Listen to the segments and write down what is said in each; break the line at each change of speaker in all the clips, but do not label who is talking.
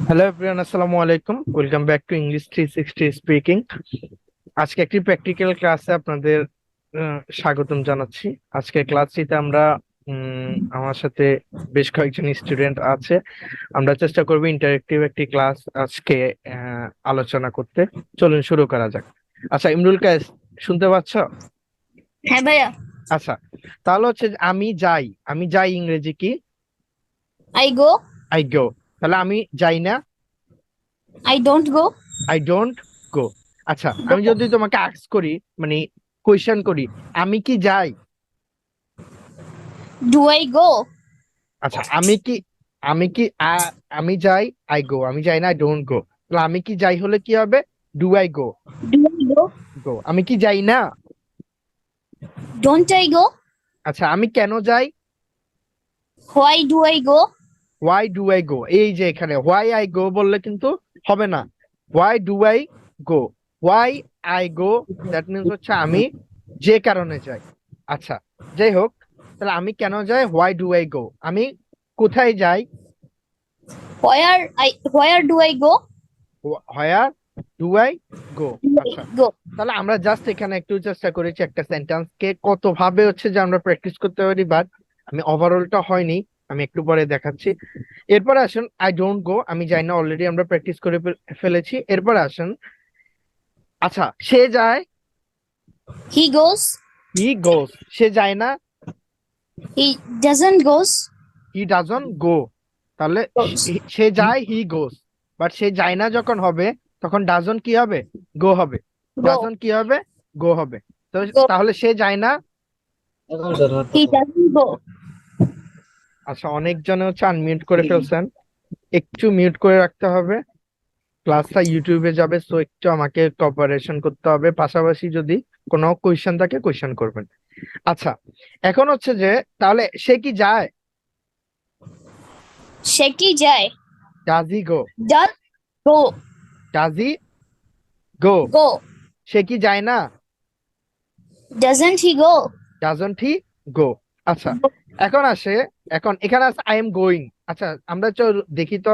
Hello everyone, আসসালামু আলাইকুম। Welcome back to English 360 speaking. আজকে একটি প্র্যাকটিক্যাল ক্লাসে আপনাদের স্বাগতম জানাচ্ছি। আজকে ক্লাসটিতে আমরা আমার সাথে বেশ কয়েকজন স্টুডেন্ট আছে। আমরা চেষ্টা করব ইন্টারেক্টিভ একটি ক্লাস আজকে আলোচনা করতে। চলুন শুরু করা যাক। আচ্ছা ইমরুল কায়েস, শুনতে পাচ্ছ?
হ্যাঁ ভাইয়া।
আচ্ছা, তাহলে হচ্ছে যে আমি যাই ইংরেজি কি?
I go.
I go. তাহলে আমি যাই না,
I don't go.
I don't go. আচ্ছা,
গো।
আমি যদি তোমাকে আস্ক করি, মানে কোয়েশ্চেন করি, আমি কি যাই?
Do I go.
আচ্ছা, আমি যাই, আই গো। আমি যাই না, আই ডোন্ট গো। তাহলে আমি কি যাই হলে কি হবে? Do I go.
Do I go.
Go. আমি কি যাই না?
Don't I go.
আচ্ছা, আমি কেন যাই?
Why do I go.
Why do I go. এই যে এখানে হোয়াই আই গো বললে কিন্তু হবে না। Why do I go. Why I go, that means হচ্ছে আমি যে কারণে যাই। আচ্ছা, যাই হোক, তাহলে আমি কেন যাই? Why do I go. আমি কোথায় যাই?
Where do I go.
Where do I go. আচ্ছা,
গো।
তাহলে আমরা জাস্ট এখানে একটু চেষ্টা করেছি একটা সেন্টেন্স কে কত ভাবে হচ্ছে যে আমরা প্র্যাকটিস করতে পারি, বাট আমি ওভারঅলটা হয়নি, আমি একটু পরে দেখাচ্ছি। এরপরে আসুন আই ডোন্ট গো, আমি যাই না, অলরেডি আমরা প্র্যাকটিস করে ফেলেছি। এরপরে আসুন, আচ্ছা সে যায়,
হি গোস।
হি গোস। সে যায় না,
he doesn't goes.
He doesn't গো। তাহলে
গোস।
সে যায়, হি গোস। বাট সে যায় না যখন হবে, তখন ডাজন কি হবে? গো হবে।
গো।
ডাজন কি হবে? গো হবে। তো
গো।
তাহলে সে যায় না।
হি ডাজন্ট গো।
আচ্ছা, অনেকজনে হচ্ছে আনমিউট করে ফেলছেন, একটু মিউট করে রাখতে হবে। ক্লাসটা ইউটিউবে যাবে, সো একটু আমাকে কোঅপারেশন করতে হবে। পাশাপাশি যদি কোনো কোয়েশ্চেন থাকে, কোয়েশ্চেন করবেন। আচ্ছা, এখন হচ্ছে যে তাহলে সে কি যায়?
সে কি যায়?
Does he go?
Does go.
Does he go?
Go.
সে কি যায় না?
Doesn't he go.
Doesn't he go. আচ্ছা, এখন আসে, এখন এখানে আছে আই এম গোয়িং। আচ্ছা, আমরা দেখি তো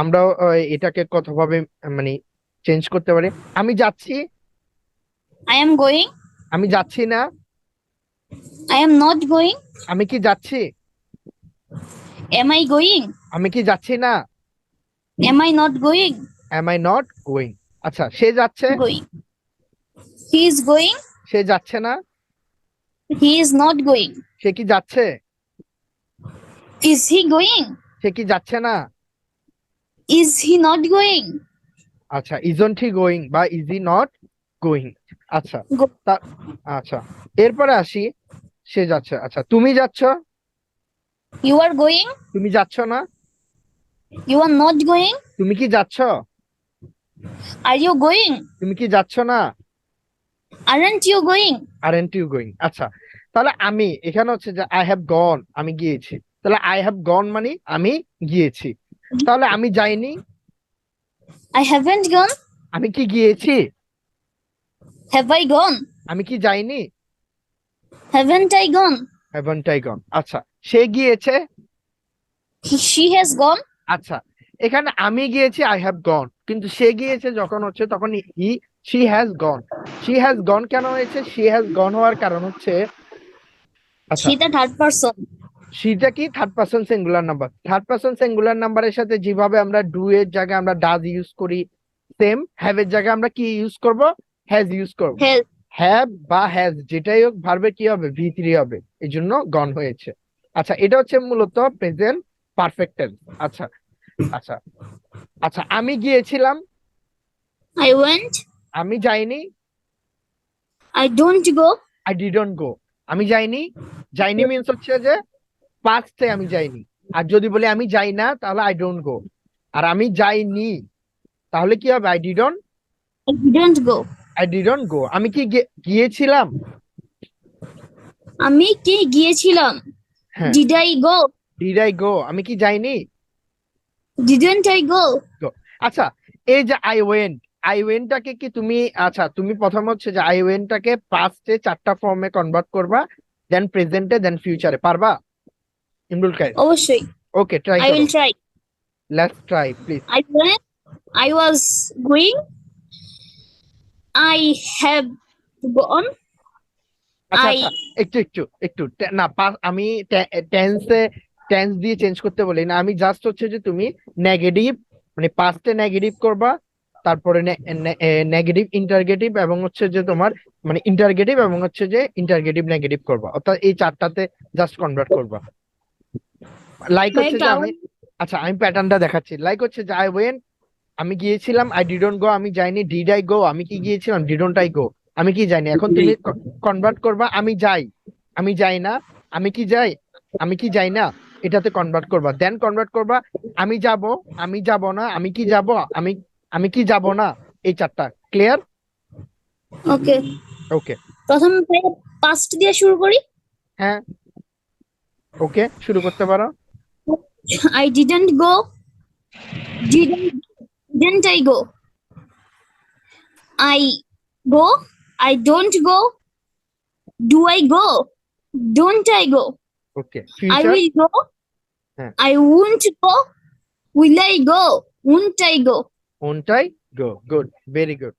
আমরাও এটাকে কতভাবে মানে চেঞ্জ করতে পারি। আমি যাচ্ছি,
আই এম গোয়িং।
আমি যাচ্ছি না।
I am not going.
আমি কি যাচ্ছি?
Am I going.
আমি কি যাচ্ছি না?
Am I not going.
Am I not going. আচ্ছা, সে যাচ্ছে,
গোয়িং। He is going.
সে যাচ্ছে না।
He is not going.
সে কি যাচ্ছে?
Is he going?
সে কি যাচ্ছে না।
Is he not going?
আচ্ছা, ইজন্ট হি গোয়িং বা ইজ হি নট গোয়িং। আচ্ছা,
গো।
তা আচ্ছা, এরপরে আসি, সে যাচ্ছে। আচ্ছা, তুমি যাচ্ছ,
ইউ আর গোয়িং?
তুমি যাচ্ছ না।
You are not going?
তুমি কি যাচ্ছ?
Are you going?
তুমি কি যাচ্ছ না।
Aren't you going?
Aren't you going. আচ্ছা, তাহলে আমি এখানে হচ্ছে যে আই হ্যাভ গন, আমি গিয়েছি। তাহলে আই হ্যাভ গন মানে আমি গিয়েছি। তাহলে আমি যাইনি,
আই হ্যাভেন্ট গন?
আমি কি গিয়েছি?
হ্যাভ আই গন?
আমি কি যাইনি?
Haven't I gone?
Haven't I গন। আচ্ছা, সে গিয়েছে।
She has gone?
আচ্ছা, এখানে আমি গিয়েছি, আই হ্যাভ গন, কিন্তু সে গিয়েছে যখন হচ্ছে তখন she has gone. She has gone কেন হয়েছে? শি হ্যাজ গন হওয়ার কারণ হচ্ছে, আচ্ছা,
সেটা থার্ড পারসন।
সিটা কি? Third person singular number. Third person singular নাম্বারের সাথে যেভাবে আমরা ডু এর জায়গায় আমরা ডাজ ইউজ করি, সেম হ্যাভ এর জায়গায় আমরা কি ইউজ করব? হ্যাজ ইউজ করব।
হ্যাজ।
হ্যাভ বা হ্যাজ যেটাই হোক, ভার্বে কি হবে? ভি3 হবে, এই জন্য গন হয়েছে। আচ্ছা, এটা হচ্ছে মূলত প্রেজেন্ট পারফেক্ট টেন্স। আচ্ছা, আচ্ছা, আচ্ছা, আমি গিয়েছিলাম,
আই ওয়েন্ট।
আমি যাইনি,
I don't go.
I didn't go. আমি যাইনি, যাইনি মিন্স হচ্ছে যে পাস্টে আমি যাইনি। আর যদি বলি আমি যাই না, তাহলে আই ডোন্ট গো। আর আমি যাইনি, তাহলে কি হবে?
I didn't go.
I didn't go. আমি কি গিয়েছিলাম?
আমি কি গিয়েছিলাম?
হ্যাঁ।
Did I go?
Did I go? আমি কি যাইনি?
Didn't I go?
গো। আচ্ছা, এই যে আই ওয়েন্টটাকে কি তুমি, আচ্ছা তুমি প্রথম হচ্ছে যে আই ওয়েন্টটাকে পাস্টে 4টা ফর্মে কনভার্ট করবা, দেন প্রেজেন্টে, দেন ফিউচারে। পারবা ইমরুল কায়েস?
অবশ্যই।
ওকে, ট্রাই
আই
করো।
Will try.
Let's try please.
I went. I was going. I have gone.
আচ্ছা
I
আচ্ছা, একটু একটু একটু না আমি টেন্সে টেন্স দিয়ে চেঞ্জ করতে বলি না, আমি জাস্ট হচ্ছে যে তুমি নেগেটিভ মানে পাস্টে নেগেটিভ করবা, তারপরে নেগেটিভ ইন্টারগেটিভ এবং হচ্ছে যে তোমার মানে ইন্টারগেটিভ এবং হচ্ছে যে ইন্টারগেটিভ নেগেটিভ করবা, অর্থাৎ এই চারটাতে জাস্ট কনভার্ট করবা। লাইক হচ্ছে
like
যে
I
আমি, আচ্ছা আমি প্যাটার্নটা দেখাচ্ছি। লাইক হচ্ছে যে আই ওয়েন্ট, আমি গিয়েছিলাম। আই ডিডন্ট গো, আমি যাইনি। ডিড আই গো, আমি কি গিয়েছিলাম। ডিডন্ট আই গো, আমি কি যাইনি। এখন তুমি কনভার্ট করবা আমি যাই, আমি যাই না, আমি কি যাই, আমি কি যাই না, এটাতে কনভার্ট করবা। দেন কনভার্ট করবা আমি যাব, আমি যাব না, আমি কি যাব, আমি আমি কি যাব না। এই চারটা ক্লিয়ার?
okay.
ওকে।
প্রথম past দিয়ে শুরু করি।
হ্যাঁ, ওকে, শুরু করতে পারো।
I didn't go. Didn't I go? I go. I don't go. Do I go? Don't I go?
Okay,
I
future.
will go.
হ্যাঁ,
I won't go. Will I go? Won't I go?
ওনটাই go, good, very good.